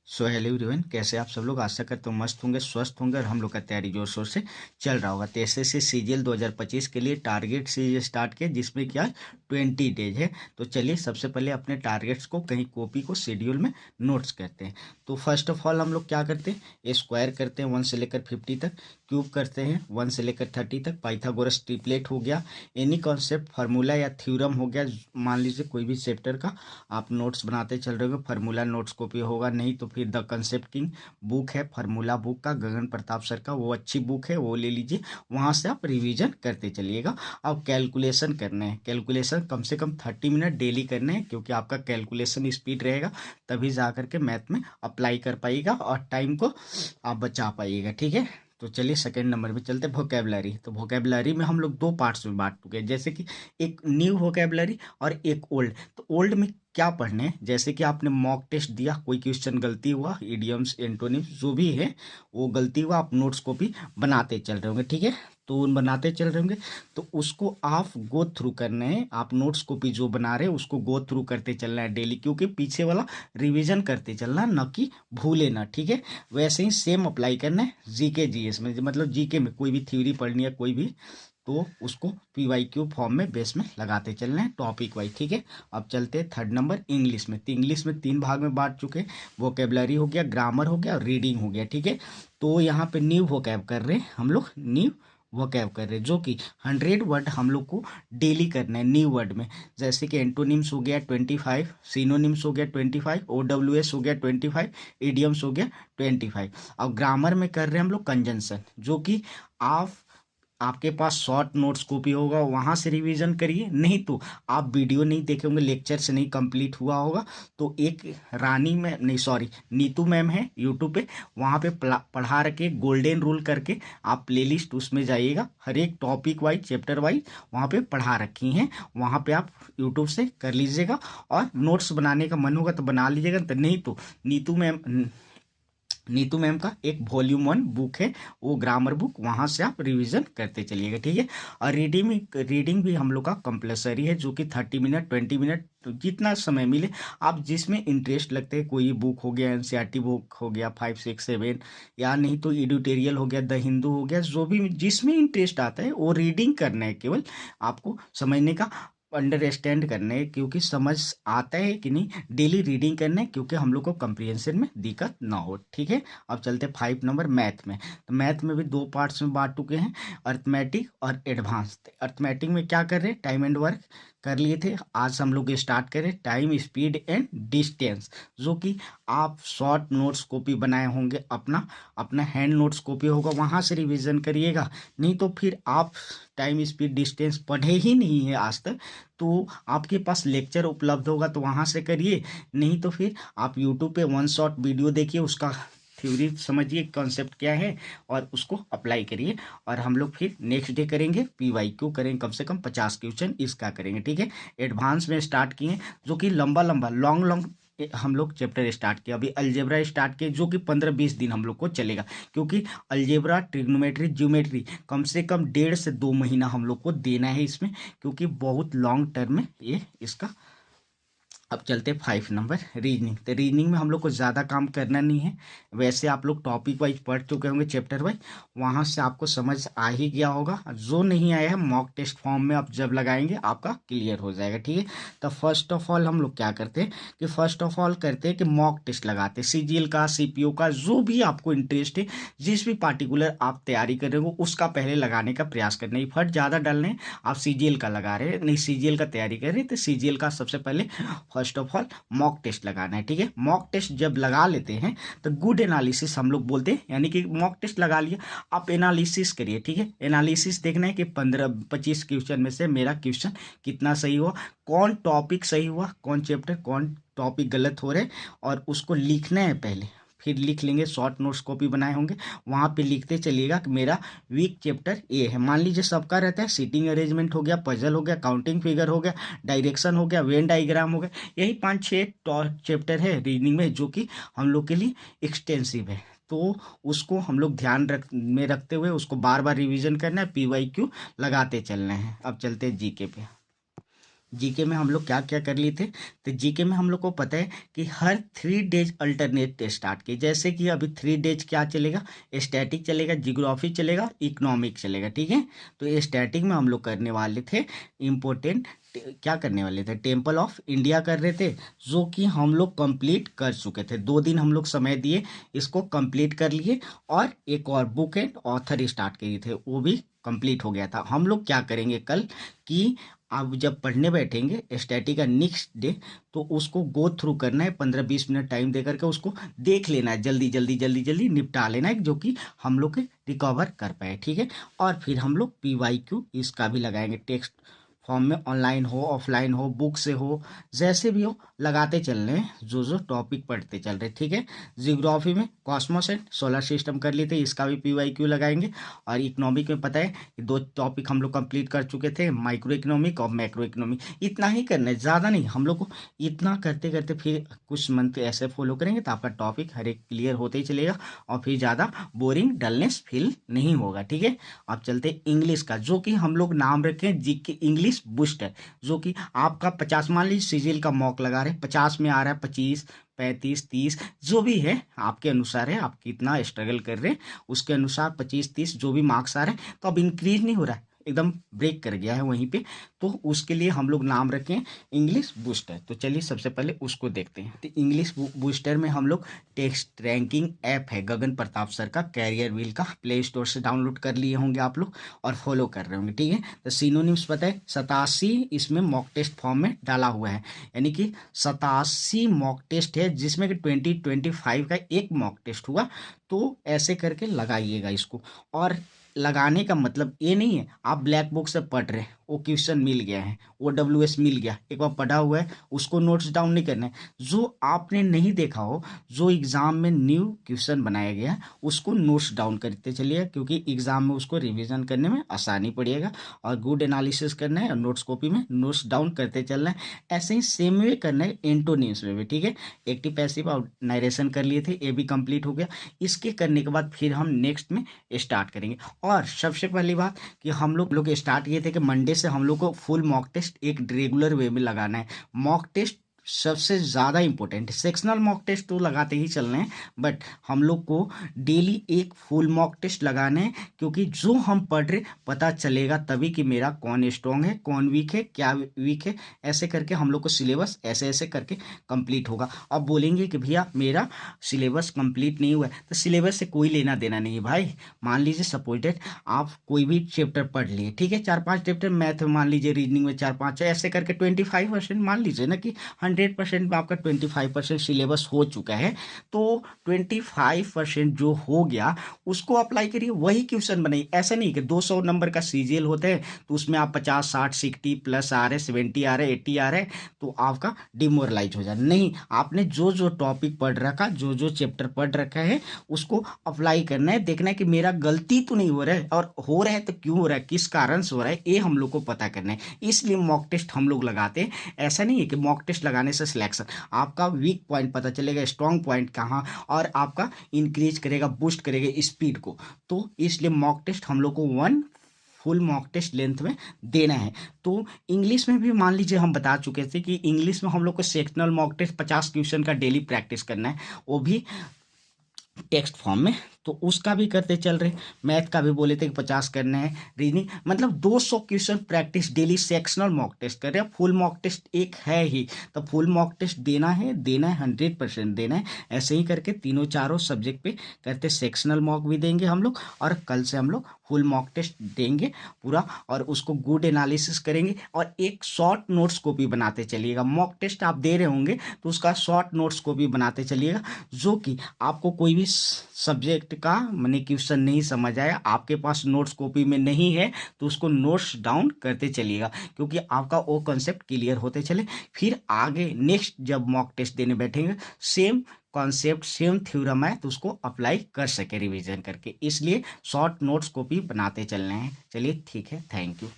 So hello everyone, कैसे आप सब लोग। आशा करते हो मस्त होंगे, स्वस्थ होंगे और हम लोग का तैयारी जोर शोर से चल रहा होगा। तो एसएससी सीजीएल 2025 के लिए टारगेट सीरीज स्टार्ट किया, जिसमें क्या 20 डेज है। तो चलिए सबसे पहले अपने टारगेट्स को कहीं कॉपी को शेड्यूल में नोट्स करते हैं। तो फर्स्ट ऑफ ऑल हम लोग क्या करते हैं, स्क्वायर करते हैं 1 से लेकर 50 तक, क्यूब करते हैं 1 से लेकर 30 तक, पाइथागोरस ट्रिपलेट हो गया, एनी कॉन्सेप्ट फार्मूला या थ्योरम हो गया। मान लीजिए कोई भी चैप्टर का आप नोट्स बनाते चल रहे हो, फार्मूला नोट्स कॉपी होगा, नहीं तो फिर द कंसेप्ट किंग बुक है फार्मूला बुक का, गगन प्रताप सर का, वो अच्छी बुक है, वो ले लीजिए। वहाँ से आप रिवीजन करते चलिएगा। अब कैलकुलेशन करने हैं, कैलकुलेशन कम से कम 30 मिनट डेली करने हैं, क्योंकि आपका कैलकुलेशन स्पीड रहेगा, तभी जा करके मैथ में अप्लाई कर पाइएगा और टाइम को आप बचा पाइएगा। ठीक है, तो चलिए सेकंड नंबर पे चलते हैं, वोकेबलरी। तो वोकेबलरी में हम लोग दो पार्ट्स में बांट चुके हैं, जैसे कि एक न्यू वोकेबलरी और एक ओल्ड। तो ओल्ड में क्या पढ़ने हैं, जैसे कि आपने मॉक टेस्ट दिया, कोई क्वेश्चन गलती हुआ, इडियम्स एंटोनिम्स जो भी है वो गलती हुआ, आप नोट्स कॉपी बनाते चल रहे होंगे। ठीक है, तो बनाते चल रहे होंगे, तो उसको आप गो थ्रू करने हैं। आप नोट्स कॉपी जो बना रहे हैं उसको गो थ्रू करते चलना है डेली, क्योंकि पीछे वाला रिवीजन करते चलना, न कि भूले ना। ठीक है, वैसे ही सेम अप्लाई करना है जीके जीएस में, मतलब जीके में कोई भी थ्योरी पढ़नी है कोई भी, तो उसको पीवाईक्यू फॉर्म में बेस में लगाते चलना है टॉपिक वाइज। ठीक है, अब चलते हैं थर्ड नंबर इंग्लिश में। तो इंग्लिश में 3 भाग में बांट चुके हैं, वोकेबलरी हो गया, ग्रामर हो गया और रीडिंग हो गया। ठीक है, तो यहाँ पे न्यू वोकैब कर रहे हैं हम लोग, न्यू वोकैब कर रहे हैं, जो कि 100 वर्ड हम लोग को डेली करना है न्यू वर्ड में। जैसे कि एंटोनिम्स हो गया 25, सिनोनिम्स हो गया 25, ओडब्ल्यूएस हो गया 25, इडियम्स हो गया 25। अब ग्रामर में कर रहे हैं हम लोग कंजंक्शन, जो कि आपके पास शॉर्ट नोट्स कॉपी होगा, वहाँ से रिवीजन करिए, नहीं तो आप वीडियो नहीं देखे होंगे, लेक्चर से नहीं कंप्लीट हुआ होगा, तो एक रानी में नहीं सॉरी नीतू मैम है यूट्यूब पे, वहाँ पे पढ़ा रखे गोल्डन रूल करके, आप प्लेलिस्ट उसमें जाइएगा, हर एक टॉपिक वाइज चैप्टर वाइज वहाँ पे पढ़ा रखी हैं, वहाँ पे आप यूट्यूब से कर लीजिएगा। और नोट्स बनाने का मन होगा तो बना लीजिएगा, तो नहीं तो नीतू मैम का एक वॉल्यूम 1 बुक है, वो ग्रामर बुक, वहाँ से आप रिवीजन करते चलिएगा। ठीक है, और रीडिंग भी हम लोग का कंपलसरी है, जो कि 30 मिनट 20 मिनट जितना समय मिले, आप जिसमें इंटरेस्ट लगते हैं, कोई बुक हो गया, एनसीईआरटी बुक हो गया 5 6 7, या नहीं तो एडिटोरियल हो गया, द हिंदू हो गया, जो भी जिसमें इंटरेस्ट आता है वो रीडिंग करना है, केवल आपको समझने का, अंडरस्टैंड करने हैं, क्योंकि समझ आता है कि नहीं, डेली रीडिंग करना है, क्योंकि हम लोग को कंप्रीहेंशन में दिक्कत ना हो। ठीक है, अब चलते 5 नंबर मैथ में। तो मैथ में भी 2 पार्ट्स में बांट चुके हैं, अर्थमेटिक और एडवांस। अर्थमेटिक में क्या कर रहे हैं, टाइम एंड वर्क कर लिए थे, आज हम लोग स्टार्ट करें टाइम स्पीड एंड डिस्टेंस, जो कि आप शॉर्ट नोट्स कॉपी बनाए होंगे, अपना अपना हैंड नोट्स कॉपी होगा, वहाँ से रिवीजन करिएगा। नहीं तो फिर आप टाइम स्पीड डिस्टेंस पढ़े ही नहीं है आज तक, तो आपके पास लेक्चर उपलब्ध होगा तो वहाँ से करिए, नहीं तो फिर आप यूट्यूब पे 1 शॉट वीडियो देखिए, उसका थ्योरी समझिए कॉन्सेप्ट क्या है और उसको अप्लाई करिए। और हम लोग फिर नेक्स्ट डे करेंगे पीवाईक्यू, करेंगे कम से कम 50 क्वेश्चन इसका करेंगे। ठीक है, एडवांस में स्टार्ट किए, जो कि लंबा लंबा लॉन्ग हम लोग चैप्टर स्टार्ट किया, अभी अलजेब्रा स्टार्ट किए, जो कि 15-20 दिन हम लोग को चलेगा, क्योंकि अलजेब्रा ट्रिग्नोमेट्री ज्योमेट्री कम से कम 1.5 से 2 महीना हम लोग को देना है इसमें, क्योंकि बहुत लॉन्ग टर्म में ये इसका। अब चलते 5 नंबर रीजनिंग। तो रीजनिंग में हम लोग को ज़्यादा काम करना नहीं है, वैसे आप लोग टॉपिक वाइज पढ़ चुके होंगे चैप्टर वाइज, वहाँ से आपको समझ आ ही गया होगा। जो नहीं आया है मॉक टेस्ट फॉर्म में आप जब लगाएंगे आपका क्लियर हो जाएगा। ठीक है, तो फर्स्ट ऑफ ऑल हम लोग क्या करते हैं कि फर्स्ट ऑफ ऑल करते हैं कि मॉक टेस्ट लगाते हैं, सीजीएल का, सीपीओ का, जो भी आपको इंटरेस्ट है, जिस भी पार्टिकुलर आप तैयारी कर रहे हो उसका पहले लगाने का प्रयास करना। एफर्ट ज़्यादा डालने, आप सीजीएल का लगा रहे हैं, नहीं सीजीएल का तैयारी कर रहे हैं, तो सीजीएल का सबसे पहले first of all mock test लगाना है। ठीक है, मॉक टेस्ट जब लगा लेते हैं तो गुड एनालिसिस हम लोग बोलते हैं, यानी कि मॉक टेस्ट लगा लिया, आप एनालिसिस करिए। ठीक है, एनालिसिस देखना है कि 15-25 क्वेश्चन में से मेरा क्वेश्चन कितना सही हुआ, कौन टॉपिक सही हुआ, कौन चैप्टर कौन टॉपिक गलत हो रहे, और उसको लिखना है पहले, फिर लिख लेंगे, शॉर्ट नोट्स कॉपी बनाए होंगे, वहाँ पे लिखते चलिएगा कि मेरा वीक चैप्टर ए है। मान लीजिए सबका रहता है सीटिंग अरेंजमेंट हो गया, पजल हो गया, काउंटिंग फिगर हो गया, डायरेक्शन हो गया, वेन डायग्राम हो गया, यही 5-6 चैप्टर है रीडिंग में, जो कि हम लोग के लिए एक्सटेंसिव है, तो उसको हम लोग ध्यान रखते हुए उसको बार बार रिवीजन करना है, पीवाईक्यू लगाते चलना है। अब चलते हैं जीके पे। जीके में हम लोग क्या क्या कर लिए थे, तो जीके में हम लोग को पता है कि हर 3 डेज अल्टरनेट स्टार्ट किए, जैसे कि अभी 3 डेज क्या चलेगा, स्टैटिक चलेगा, जियोग्राफी चलेगा, इकोनॉमिक चलेगा, ठीक है। तो स्टैटिक में हम लोग करने वाले थे इम्पोर्टेंट, क्या करने वाले थे, टेम्पल ऑफ इंडिया कर रहे थे, जो कि हम लोग कंप्लीट कर चुके थे। 2 दिन हम लोग समय दिए, इसको कंप्लीट कर लिए। और एक और बुक एंड ऑथर स्टार्ट किए थे, वो भी कंप्लीट हो गया था। हम लोग क्या करेंगे कल कि अब जब पढ़ने बैठेंगे स्टैटिक का नेक्स्ट डे, तो उसको गो थ्रू करना है, 15-20 मिनट टाइम दे करके उसको देख लेना है, जल्दी जल्दी जल्दी जल्दी निपटा लेना है, जो कि हम लोग के रिकवर कर पाए, ठीक है। और फिर हम लोग PYQ इसका भी लगाएंगे, टेक्स्ट फॉर्म में, ऑनलाइन हो ऑफलाइन हो बुक से हो जैसे भी हो, लगाते चल रहे हैं, जो जो टॉपिक पढ़ते चल रहे, ठीक है। जियोग्राफी में कॉस्मोस एंड सोलर सिस्टम कर लिए थे, इसका भी PYQ लगाएंगे। और इकोनॉमिक में पता है कि 2 टॉपिक हम लोग कंप्लीट कर चुके थे, माइक्रो इकोनॉमिक और मैक्रो इकोनॉमिक। इतना ही करना है, ज़्यादा नहीं। हम लोग को इतना करते करते फिर कुछ मंथ ऐसे फॉलो करेंगे तो आपका टॉपिक हर एक क्लियर होते ही चलेगा, और फिर ज़्यादा बोरिंग डलनेस फील नहीं होगा, ठीक है। अब चलते इंग्लिश का, जो कि हम लोग नाम रखें जीके इंग्लिश बूस्टर, जो कि आपका 50, मान लीजिए सीजीएल का मॉक लगा रहे, 50 में आ रहा है, 25, 35, 30 जो भी है आपके अनुसार है, आप कितना स्ट्रगल कर रहे हैं उसके अनुसार 25-30 जो भी मार्क्स आ रहे हैं। तो अब इंक्रीज नहीं हो रहा है, एकदम ब्रेक कर गया है वहीं पे, तो उसके लिए हम लोग नाम रखें इंग्लिश बूस्टर। तो चलिए सबसे पहले उसको देखते हैं। तो इंग्लिश बूस्टर में हम लोग टेक्स्ट रैंकिंग ऐप है गगन प्रताप सर का, कैरियर व्हील का, प्ले स्टोर से डाउनलोड कर लिए होंगे आप लोग और फॉलो कर रहे होंगे, ठीक है। तो सिनोनिम्स पता है 87 इसमें मॉक टेस्ट फॉर्म में डाला हुआ है, यानी कि 87 मॉक टेस्ट है, जिसमें कि 2025 का एक मॉक टेस्ट हुआ। तो ऐसे करके लगाइएगा इसको। और लगाने का मतलब ये नहीं है आप ब्लैक बुक से पढ़ रहे हैं, वो क्वेश्चन मिल गया है, वो WS मिल गया, एक बार पढ़ा हुआ है, उसको नोट्स डाउन नहीं करना है। जो आपने नहीं देखा हो, जो एग्जाम में न्यू क्वेश्चन बनाया गया है, उसको नोट्स डाउन करते चलिए, क्योंकि एग्जाम में उसको रिवीजन करने में आसानी पड़ेगा। और गुड एनालिसिस करना है, और नोट्स कॉपी में नोट्स डाउन करते चलना है। ऐसे ही सेम वे करना है एंटोनिम्स में भी, ठीक है। एक्टिव पैसिव और नारेशन कर लिए थे, ये भी कंप्लीट हो गया। इसके करने के बाद फिर हम नेक्स्ट में स्टार्ट करेंगे। और सबसे पहली बात कि हम लोग स्टार्ट किए थे कि मंडे से हम लोग को फुल मॉक टेस्ट एक रेगुलर वे में लगाना है। मॉक टेस्ट सबसे ज़्यादा इंपॉर्टेंट है, सेक्शनल मॉक टेस्ट तो लगाते ही चलना है, बट हम लोग को डेली एक फुल मॉक टेस्ट लगाना है, क्योंकि जो हम पढ़ रहे पता चलेगा तभी कि मेरा कौन स्ट्रॉन्ग है, कौन वीक है, क्या वीक है। ऐसे करके हम लोग को सिलेबस ऐसे ऐसे करके कंप्लीट होगा। अब बोलेंगे कि भैया मेरा सिलेबस कंप्लीट नहीं हुआ है, तो सिलेबस से कोई लेना देना नहीं है भाई। मान लीजिए सपोर्टेड आप कोई भी चैप्टर पढ़ लिए, ठीक है, 4-5 चैप्टर मैथ में मान लीजिए, रीजनिंग में 4-5, ऐसे करके 25% मान लीजिए ना कि 100% में आपका 25% सिलेबस हो चुका है। तो 25% जो हो गया उसको अप्लाई करिए, वही क्वेश्चन बनाइए। ऐसा नहीं कि 200 नंबर का सीजीएल होता है तो उसमें आप 50, 60, 60 प्लस आ रहे, 70 आ रहे, 80 आ रहे, तो आपका डिमोरलाइज हो जाए। नहीं, आपने जो जो टॉपिक पढ़ रखा, जो जो चैप्टर पढ़ रखा है, उसको अप्लाई करना है, देखना है कि मेरा गलती तो नहीं हो रहा है, और हो रहा है तो क्यों हो रहा है, किस कारण से हो रहा है, ये हम लोग को पता करना है। इसलिए मॉक टेस्ट हम लोग लगाते हैं। ऐसा नहीं है कि मॉक टेस्ट लगाने से सिलेक्शन, आपका वीक पॉइंट पता चलेगा, स्ट्रॉन्ग पॉइंट कहाँ, और आपका इंक्रीज करेगा, बूस्ट करेगा स्पीड को। तो इसलिए मॉक टेस्ट हम लोग को 1 फुल मॉक टेस्ट लेंथ में देना है। तो इंग्लिश में भी मान लीजिए हम बता चुके थे कि इंग्लिश में हम लोग को सेक्शनल मॉक टेस्ट 50 क्वेश्चन का डेली प्रैक्टिस करना है, वो भी टेक्स्ट फॉर्म में। तो उसका भी करते चल रहे। मैथ का भी बोले थे कि 50 करना है, रीजनिंग मतलब 200 question practice daily, sectional mock test कर रहे हैं। फुल मॉक टेस्ट एक है ही, तो फुल मॉक टेस्ट देना है 100% देना है। ऐसे ही करके तीनों चारों सब्जेक्ट पे करते, सेक्शनल मॉक भी देंगे हम लोग, और कल से हम लोग फुल मॉक टेस्ट देंगे पूरा, और उसको गुड एनालिसिस करेंगे। और एक शॉर्ट नोट्स को भी बनाते चलिएगा। मॉक टेस्ट आप दे रहे होंगे तो उसका शॉर्ट नोट्स को भी बनाते चलिएगा, जो कि आपको कोई भी सब्जेक्ट का मैंने क्वेश्चन नहीं समझ आया, आपके पास नोट्स कॉपी में नहीं है, तो उसको नोट्स डाउन करते चलिएगा, क्योंकि आपका वो कॉन्सेप्ट क्लियर होते चले। फिर आगे नेक्स्ट जब मॉक टेस्ट देने बैठेंगे, सेम कॉन्सेप्ट सेम थ्योरम है तो उसको अप्लाई कर सके रिवीजन करके। इसलिए शॉर्ट नोट्स कॉपी बनाते चलने हैं। चलिए ठीक है, थैंक यू।